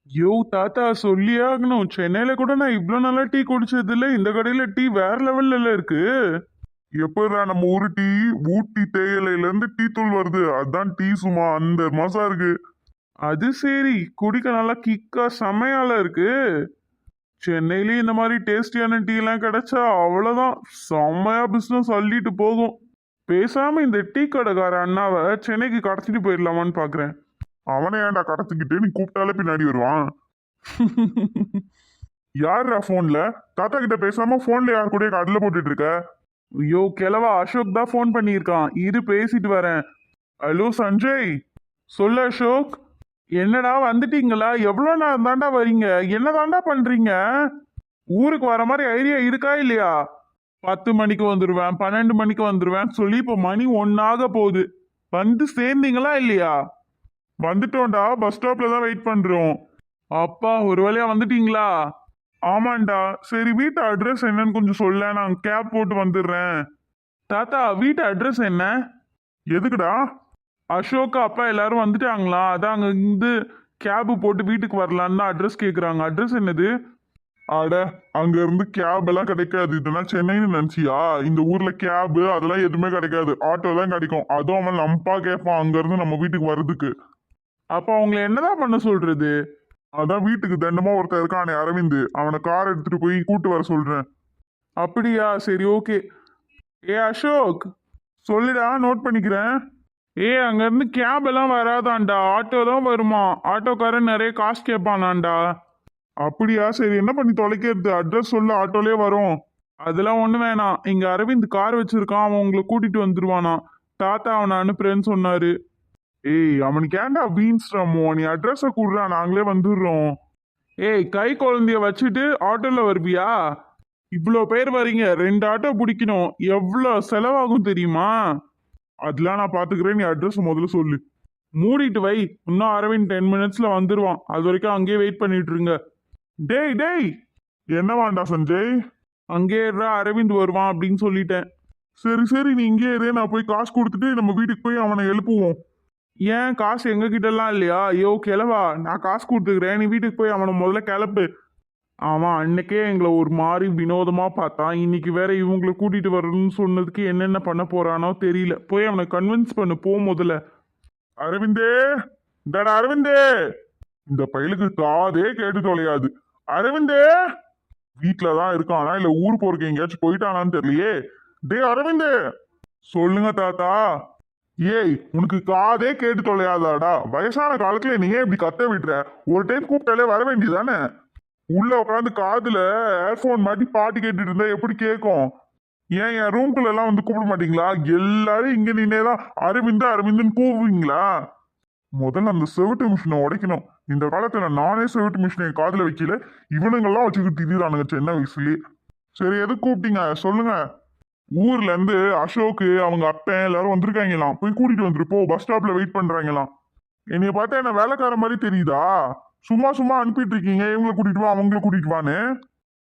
யோ தாத்தா சொல்லியே ஆகணும். சென்னையில கூட நான் இவ்வளோ நல்லா டீ குடிச்சது இல்ல. இந்த கடையில டீ வேற லெவல்ல இருக்கு. எப்படா நம்ம ஊரு டீ ஊட்டி தேயிலையில இருந்து டீ தூள் வருது, அதான் டீ சும்மா அந்த மாசம் இருக்கு. அது சரி, குடிக்க நல்லா கிக்கா செமையால இருக்கு. சென்னையிலயும் இந்த மாதிரி டேஸ்டியான டீ எல்லாம் கிடைச்சா அவ்வளவுதான், செம்மையா பிசினஸ் அள்ளிட்டு போகும். பேசாம இந்த டீ கடைக்கார அண்ணாவை சென்னைக்கு கடத்திட்டு போயிடலாமான்னு பாக்குறேன். அவனை ஏன்டா கடத்திக்கிட்டு நீ கூப்பிட்டாலே பின்னாடி வருவான். யாருடா போன்ல? தாத்தா கிட்ட பேசாம போன்ல யார் கூட கடல போட்டுட்டு இருக்க? ஐயோ கிழவா, அசோக் தான் ஃபோன் பண்ணியிருக்கான், இரு பேசிட்டு வரேன். ஹலோ சஞ்சய். சொல்லு அசோக். என்னடா வந்துட்டீங்களா? எவ்வளோ நேரம் தாண்டா வரீங்க? என்ன தாண்டா பண்றீங்க? ஊருக்கு வர மாதிரி ஐடியா இருக்கா இல்லையா? 10 மணிக்கு வந்துடுவேன், 12 மணிக்கு வந்துடுவேன் சொல்லி இப்போ மணி 1 ஆக போகுது. வந்து சேர்ந்தீங்களா இல்லையா? வந்துட்டோம்டா, பஸ் ஸ்டாப்ல தான் வெயிட் பண்றோம். அப்பா, ஒரு வழியா வந்துட்டீங்களா? ஆமாண்டா. சரி, வீட்டு அட்ரஸ் என்னன்னு கொஞ்சம் சொல்ல, நான் கேப் போட்டு வந்துடுறேன். தாத்தா, வீட்டு அட்ரஸ் என்ன? எதுக்குடா? அசோக் அப்பா எல்லாரும் வந்துட்டாங்களா, அதான் அங்க இருந்து கேபு போட்டு வீட்டுக்கு வரலான்னு தான் அட்ரஸ் கேக்குறாங்க. அட்ரஸ் என்னது? அட, அங்க இருந்து கேப் எல்லாம் கிடைக்காது. இதெல்லாம் சென்னைன்னு நினைச்சியா? இந்த ஊர்ல கேப் அதெல்லாம் எதுவுமே கிடைக்காது, ஆட்டோ தான் கிடைக்கும். அதுவும் அவன் நம்பா கேட்பான் அங்க இருந்து நம்ம வீட்டுக்கு வர்றதுக்கு. அப்ப அவங்களை என்னதான் பண்ண சொல்றது? அதான் வீட்டுக்கு தண்டமா ஒருத்தன் இருக்கானே அரவிந்த், அவனை கார் எடுத்துட்டு போய் கூட்டு வர சொல்றேன். அப்படியா, சரி ஓகே. ஏ அசோக், சொல்லுடா, நோட் பண்ணிக்கிறேன். ஏ அங்க இருந்து கேப் எல்லாம் வராதாண்டா, ஆட்டோ தான் வருமா. ஆட்டோக்காரன் நிறைய காசு கேட்பானாண்டா. அப்படியா? சரி, என்ன பண்ணி தொலைக்கிறது? அட்ரஸ் சொல்லு, ஆட்டோலே வரும். அதெல்லாம் ஒண்ணு வேணாம், இங்க அரவிந்த் கார் வச்சிருக்கான், அவன் உங்களை கூட்டிட்டு வந்துருவானா. தாத்தா அவனை அனுப்புறேன்னு சொன்னாரு. ஏய், அவனுக்கு ஏன்டா வீண்ஸ்டமோ? நீ அட்ரஸ கூடுறா, நாங்களே வந்துடுறோம். ஏய், கை குழந்தைய வச்சுட்டு ஆட்டோல வருவியா? இவ்வளோ பேர் வரீங்க, 2 ஆட்டோ பிடிக்கணும், எவ்வளோ செலவாகும் தெரியுமா? அதெல்லாம் நான் பாத்துக்கிறேன், நீ அட்ரஸ் முதல்ல சொல்லு. மூடிட்டு வை, இன்னும் அரவிந்த் 10 மினிட்ஸ்ல வந்துருவான், அது வரைக்கும் அங்கேயே வெயிட் பண்ணிட்டு இருங்க. டேய் டேய், என்னவாண்டா சஞ்சய்? அங்கே இருடா, அரவிந்த் வருவான் அப்படின்னு சொல்லிட்டேன். சரி சரி, நீ இங்கே இரு, நான் போய் காசு கொடுத்துட்டு நம்ம வீட்டுக்கு போய் அவனை எழுப்புவோம். ஏன், காசு எங்க கிட்ட எல்லாம் இல்லையா? ஐயோ கிளவா, நான் காசு கொடுத்துக்கிறேன், நீ வீட்டுக்கு போய் அவனை முதல்ல கிளப்பு. அவன் அன்னைக்கே எங்களை ஒரு மாதிரி வினோதமா பார்த்தான், இன்னைக்கு வேற இவங்களை கூட்டிட்டு வரணும்னு சொன்னதுக்கு என்னென்ன பண்ண போறானோ தெரியல. போய் அவனை கன்வின்ஸ் பண்ணு, போ முதல்ல. அரவிந்தே, இந்தாடா அரவிந்தே. இந்த பயலுக்கு காதே கேட்டு தொலையாது. அரவிந்தே வீட்டுலதான் இருக்கானா இல்ல ஊர் போறக்கு எங்கேயாச்சும் போயிட்டானான்னு தெரியலையே. டே அரவிந்தே. சொல்லுங்க தாத்தா. ஏய், உனக்கு காதே கேட்டு தொலையாதாடா? வயசான காலத்துல நீ ஏன் இப்படி கத்த விட்டுற? ஒரு டைம் கூப்பிட்டாலே வர வேண்டியதானே? உள்ள உட்காந்து காதுல ஏர்போன் மாட்டி பாட்டு கேட்டுட்டு இருந்தா எப்படி கேட்கும்? ஏன் என் ரூம்குள்ள எல்லாம் வந்து கூப்பிட மாட்டீங்களா? எல்லாரும் இங்க நின்னேதான் அரவிந்தா அரவிந்தன்னு கூப்பிடுவீங்களா? முதல்ல அந்த செவிட்டு மிஷினை உடைக்கணும். இந்த காலத்துல நானே செவிட்டு மிஷினை என் காதுல வைக்கல, இவனுங்கெல்லாம் வச்சுக்கிட்டு திடீரானுங்க சின்ன வயசுலயே. சரி, எது கூப்பிட்டீங்க சொல்லுங்க. ஊர்ல இருந்து அசோக்கு அவங்க அப்பன் எல்லாரும் வந்திருக்காங்களாம், போய் கூட்டிட்டு வந்துருப்போ, பஸ் ஸ்டாப்ல வெயிட் பண்றாங்களாம். என்னைய பார்த்தா என்ன வேலைக்கார மாதிரி தெரியுதா? சும்மா சும்மா அனுப்பிட்டு இருக்கீங்க, இவங்களை கூட்டிட்டு வா அவங்கள கூட்டிட்டு வான்னு.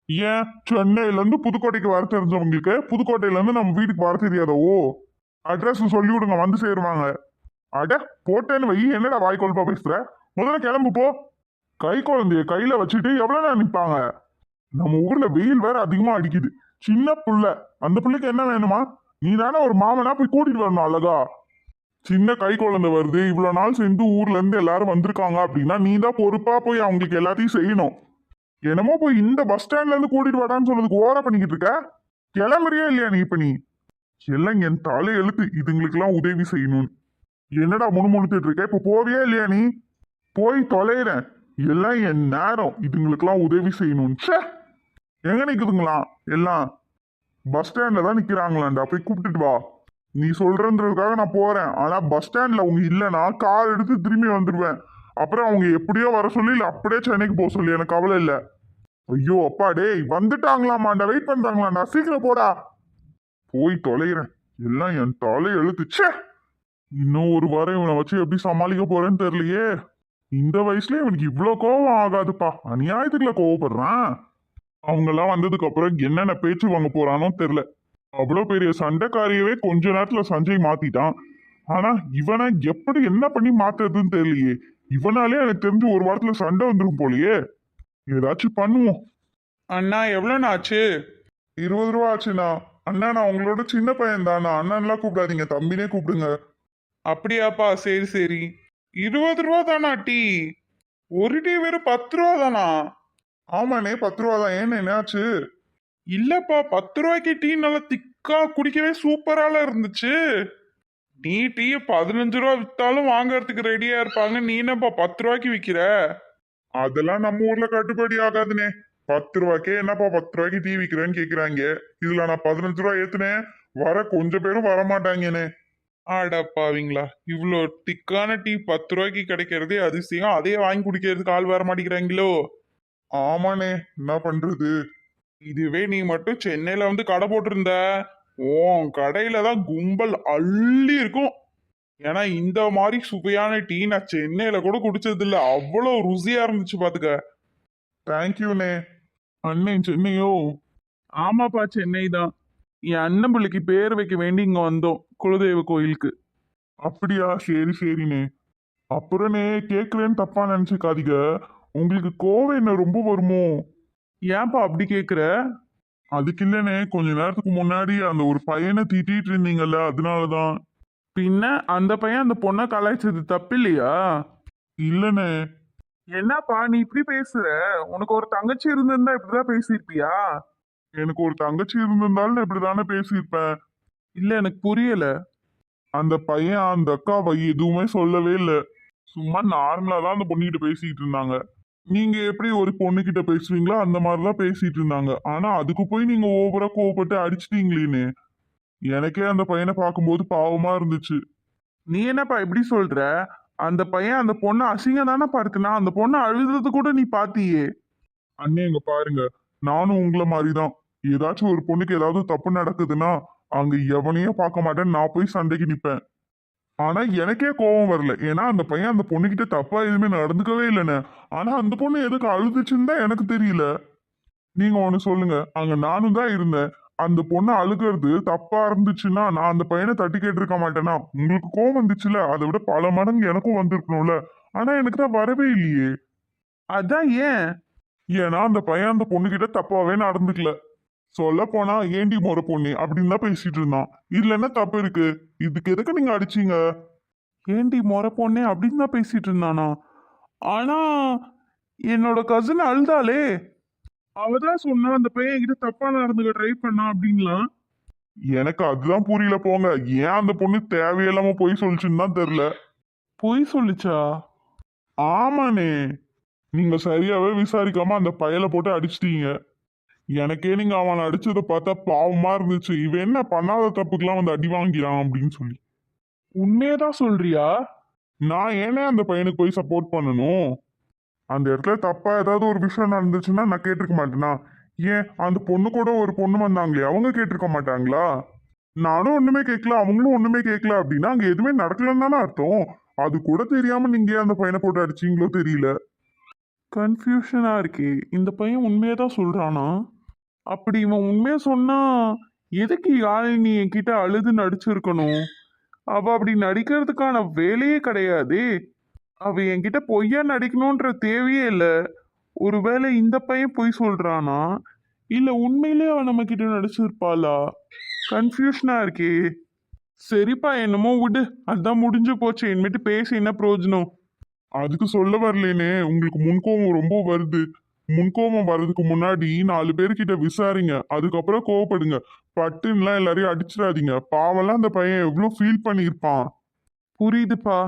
ஏன், சென்னையில இருந்து புதுக்கோட்டைக்கு வர தெரிஞ்சவங்களுக்கு புதுக்கோட்டையில இருந்து நம்ம வீட்டுக்கு வர தெரியாதோ? அட்ரஸ் சொல்லி விடுங்க, வந்து சேருவாங்க. அட, போட்டேன்னு வை, என்னடா வாய்க்கொழுப்பா பேசுற? முதல்ல கிளம்பு போ. கை குழந்தைய கையில வச்சுட்டு எவ்வளவு நேரம் நிப்பாங்க? நம்ம ஊர்ல வெயில் வேற அதிகமா அடிக்குது. சின்ன புள்ள, அந்த புள்ளைக்கு என்ன வேணுமா? நீ தானே ஒரு மாமனா, போய் கூட்டிட்டு வரணும் அழகா. சின்ன கை குழந்தை வருது, இவ்வளவு நாள் சேர்ந்து ஊர்ல இருந்து எல்லாரும் வந்திருக்காங்க அப்படின்னா நீ தான் பொறுப்பா போய் அவங்களுக்கு எல்லாத்தையும் செய்யணும். என்னமோ போய் இந்த பஸ் ஸ்டாண்ட்ல இருந்து கூட்டிட்டு வாடான்னு சொன்னதுக்கு ஓர பண்ணிக்கிட்டு இருக்க. கிளம்புறியா இல்லையா நீ? இப்ப நீ எல்லாம் என் தலை எழுத்து, இதுங்களுக்கு எல்லாம் உதவி செய்யணும். என்னடா முணுமுணுத்துட்டு இருக்க? இப்ப போவியா இல்லையா நீ? போய் தொலைறேன். எல்லாம் என் நேரம், இதுங்களுக்கெல்லாம் உதவி செய்யணும். ச்சே, எங்க நிக்குதுங்களா எல்லாம்? பஸ் ஸ்டாண்ட்ல தான் நிக்கிறாங்களாண்டா, போய் கூப்பிட்டுட்டு வா. நீ சொல்றதுக்காக நான் போறேன், ஆனா பஸ் ஸ்டாண்ட்ல அவங்க இல்லைன்னா கார் எடுத்து திரும்பி வந்துடுவேன். அப்புறம் அவங்க எப்படியோ வர சொல்லி, இல்ல அப்படியே சென்னைக்கு போக சொல்லி, எனக்கு கவலை இல்லை. ஐயோ அப்பா, டேய் வந்துட்டாங்களாமாண்டா, வெயிட் பண்றாங்களாண்டா, சீக்கிரம் போடா. போய் தொலைகிறேன். எல்லாம் என் தலை எழுத்துச்சே. இன்னும் ஒரு வாரம் இவனை வச்சு எப்படி சமாளிக்க போறேன்னு தெரியலையே. இந்த வயசுல இவனுக்கு இவ்வளவு கோபம் ஆகாதுப்பா, அநியாயத்துக்குள்ள கோவப்படுறான். அவங்க எல்லாம் வந்ததுக்கு அப்புறம் என்னென்ன பேச்சு வாங்க போறானோ தெரியல. அவ்வளவு பெரிய சண்டைக்காரியவே கொஞ்ச நேரத்துல சஞ்சய் மாத்திட்டான். ஆனா இவனை எப்படி என்ன பண்ணி மாத்துறதுன்னு தெரியலையே. இவனாலே எனக்கு தெரிஞ்சு ஒரு வாரத்துல சண்டை வந்துடும் போலயே. ஏதாச்சும் பண்ணுவோம். அண்ணா எவ்வளோண்ணா ஆச்சு? 20 ரூபா ஆச்சுண்ணா. அண்ணா நான் உங்களோட சின்ன பையன் தானா, அண்ணன்லாம் கூப்பிடாதீங்க, தம்பினே கூப்பிடுங்க. அப்படியாப்பா, சரி சரி. 20 ரூபா தானா டீ? ஒரு டீ வெறும் 10 ரூபா தானா? ஆமாண்ணே 10 ரூபா தான். ஏன்னு என்னாச்சு? இல்லப்பா, 10 ரூபாய்க்கு டீ நல்லா திக்கா குடிக்கவே சூப்பரால இருந்துச்சு. நீ டீ 15 ரூபா வித்தாலும் வாங்கறதுக்கு ரெடியா இருப்பாங்க, நீ என்னப்பா 10 ரூபாய்க்கு விக்கிற? அதெல்லாம் நம்ம ஊர்ல கட்டுப்படி ஆகாதுண்ணே. 10 ரூபாய்க்கே என்னப்பா 10 ரூபாய்க்கு டீ விக்கிறேன்னு கேக்குறாங்க. இதுல நான் 15 ரூபா ஏத்துனேன், வர கொஞ்சம் பேரும் வரமாட்டாங்கண்ணே. ஆடப்பாவீங்களா, இவ்வளோ திக்கான டீ 10 ரூபாய்க்கு கிடைக்கிறதே அதிசயம், அதே வாங்கி குடிக்கிறதுக்கு ஆள் வர மாட்டேங்கிறாங்களோ? ஆமாண்ணே, என்ன பண்றது? இதுவே நீ மட்டும் சென்னையில வந்து கடை போட்டிருந்த, உன் கடையில தான் கும்பல் அள்ளி இருக்கும். ஏன்னா இந்த மாதிரி சுவையான டீ நான் சென்னையில கூட குடிச்சது இல்ல, அவ்வளோ ருசியா இருந்துச்சு பாத்துக்க. தேங்க்யூண்ணே. அண்ணன் சென்னையோ? ஆமாப்பா, சென்னை தான். என் அண்ணன் பிள்ளைக்கு பேர் வைக்க வேண்டி இங்க வந்தோம், குலதெய்வ கோயிலுக்கு. அப்படியா, சரி சரிண்ணே. அப்புறண்ணே, கேட்கலன்னு தப்பா நினைச்சுக்காதீங்க. உங்களுக்கு கோவம் என்ன ரொம்ப வருமோ? ஏன்பா அப்படி கேக்குற? அதுக்கு இல்லைண்ணே, கொஞ்ச நேரத்துக்கு முன்னாடி அந்த ஒரு பையனை திட்டிட்டு இருந்தீங்கல்ல, அதனாலதான். பின்ன அந்த பையன் அந்த பொண்ணை கலாய்ச்சது தப்பு இல்லையா? இல்லண்ணே. என்னப்பா நீ இப்படி பேசுற? உனக்கு ஒரு தங்கச்சி இருந்திருந்தா இப்படிதான் பேசியிருப்பியா? எனக்கு ஒரு தங்கச்சி இருந்திருந்தாலும் நான் இப்படிதானே பேசியிருப்பேன். இல்ல, எனக்கு புரியல. அந்த பையன் அந்த அக்காவை எதுவுமே சொல்லவே இல்லை. சும்மா நார்மலா தான் அந்த பொண்ணுகிட்ட பேசிட்டு இருந்தாங்க. நீங்க எப்படி ஒரு பொண்ணுகிட்ட பேசுவீங்களோ அந்த மாதிரிதான் பேசிட்டு இருந்தாங்க. ஆனா அதுக்கு போய் நீங்க ஓவரா கோவப்பட்டு அடிச்சிட்டீங்களேன்னு எனக்கே அந்த பையனை பார்க்கும்போது பாவமா இருந்துச்சு. நீ என்னப்பா இப்படி சொல்ற? அந்த பையன் அந்த பொண்ணை அசிங்கம் தானே பார்த்துனா, அந்த பொண்ணை அழுதுறது கூட நீ பாத்தியே. அண்ணே இங்க பாருங்க, நானும் உங்களை மாதிரிதான். ஏதாச்சும் ஒரு பொண்ணுக்கு ஏதாவது தப்பு நடக்குதுன்னா அங்க எவனையும் பார்க்க மாட்டேன், நான் போய் சண்டைக்கு நிப்பேன். ஆனா எனக்கே கோபம் வரல, ஏன்னா அந்த பையன் அந்த பொண்ணுகிட்ட தப்பா எதுவுமே நடந்துக்கவே இல்லைன்னு. ஆனா அந்த பொண்ணு எதுக்கு அழுதுச்சுன்னு தான் எனக்கு தெரியல. நீங்க ஒண்ணு சொல்லுங்க, அங்க நானும் தான் இருந்தேன். அந்த பொண்ணு அழுகிறது தப்பா இருந்துச்சுன்னா நான் அந்த பையனை தட்டி கேட்டிருக்க மாட்டேனா? உங்களுக்கு கோவம் வந்துச்சுல, அதை விட பல மடங்கு எனக்கும் வந்திருக்கணும்ல. ஆனா எனக்கு தான் வரவே இல்லையே. அதான் ஏன்? ஏன்னா அந்த பையன் அந்த பொண்ணுகிட்ட தப்பாவே நடந்துக்கல. சொல்ல போனா ஏண்டி முறை பொண்ணு அப்படின்னு தான் பேசிட்டு இருந்தான். இதுல என்ன தப்பு இருக்கு? இதுக்கு எதுக்கு நீங்க அடிச்சீங்க? ஏண்டி முறை பொண்ணே அப்படின்னு தான் பேசிட்டு இருந்தானா? ஆனா என்னோட கசின் அழுதாளே, அவதான் சொன்னா அந்த பையன் கிட்ட தப்பா நடந்துக்க ட்ரை பண்ணா அப்படின்லாம். எனக்கு அதுதான் புரியல போங்க. ஏன் அந்த பொண்ணு தேவையில்லாம போய் சொல்லிச்சுன்னு தான் தெரியல. பொய் சொல்லுச்சா? ஆமாண்ணே, நீங்க சரியாவே விசாரிக்காம அந்த பயலை போட்டு அடிச்சிட்டீங்க. எனக்கே நீங்க அவனை அடிச்சதை பார்த்தா பாவமா இருந்துச்சு. இவன் என்ன பண்ணாத தப்புக்கெல்லாம் வந்து அடி வாங்கிறான் அப்படின்னு சொல்லி. உண்மையதான் சொல்றியா? நான் ஏனே அந்த பையனுக்கு போய் சப்போர்ட் பண்ணணும்? அந்த இடத்துல தப்பா ஏதாவது ஒரு விஷயம் நடந்துச்சுன்னா நான் கேட்டிருக்க மாட்டேனா? ஏன் அந்த பொண்ணு கூட ஒரு பொண்ணு வந்தாங்களே, அவங்க கேட்டிருக்க மாட்டாங்களா? நானும் ஒண்ணுமே கேட்கல, அவங்களும் ஒண்ணுமே கேட்கல அப்படின்னா அங்க எதுவுமே நடக்கலன்னு தானே அர்த்தம். அது கூட தெரியாம நீங்க ஏன் அந்த பையனை போட்டு அடிச்சீங்களோ தெரியல. கன்ஃபியூஷனா இருக்கே, இந்த பையன் உண்மையதான் சொல்றானா? அப்படி இவன் உண்மையா சொன்னா எதுக்கு யாழினி என்கிட்ட அழுது நடிச்சிருக்கணும்? அவ அப்படி நடிக்கிறதுக்கான வேலையே கிடையாதே. அவ என்கிட்ட பொய்யா நடிக்கணும்ன்ற தேவையே இல்ல. ஒருவேளை இந்த பையன் பொய் சொல்றானா, இல்ல உண்மையிலே அவ நம்ம கிட்ட நடிச்சிருப்பாளா? கன்ஃபியூஷனா இருக்கே. சரிப்பா, என்னமோ விடு, அதான் முடிஞ்சு போச்சு, இனிமேட்டு பேசி என்ன பிரயோஜனம்? அதுக்கு சொல்ல வரலேனே, உங்களுக்கு முன்கோபம் ரொம்ப வருது. முன்கோபம் வர்றதுக்கு முன்னாடி 4 பேர்கிட்ட விசாரிங்க, அதுக்கப்புறம் கோவப்படுங்க. பட்டுன்னுலாம் எல்லாரையும் அடிச்சிடாதீங்க. பாவம்லாம் அந்த பையன் எவ்வளவு ஃபீல் பண்ணியிருப்பான். புரியுதுப்பா.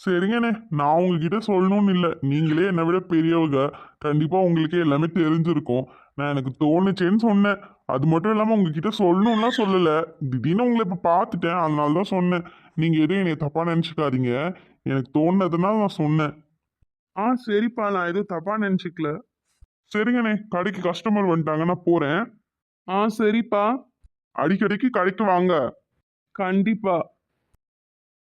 சரிங்கண்ணே, நான் உங்ககிட்ட சொல்லணும்னு இல்லை, நீங்களே என்னை விட பெரியவங்க. கண்டிப்பா உங்களுக்கே எல்லாமே தெரிஞ்சிருக்கும். நான் எனக்கு தோணுச்சேன்னு சொன்னேன். அது மட்டும் இல்லாம உங்ககிட்ட சொல்லணும்லாம் சொல்லல. திடீர்னு உங்களை இப்ப பார்த்துட்டேன், அதனால தான் சொன்னேன். நீங்க எதுவும் என்னை தப்பா நினைச்சுக்காதீங்க. எனக்கு தோணுனதுனால நான் சொன்னேன். சரிப்பா, நான் எதுவும் தப்பா நினைச்சுக்கல. சரிங்கண்ணே, கடைக்கு கஸ்டமர் வந்துட்டாங்க, நான் போறேன். சரிப்பா. அடிக்கடிக்கு கடைக்கு வாங்க. கண்டிப்பா.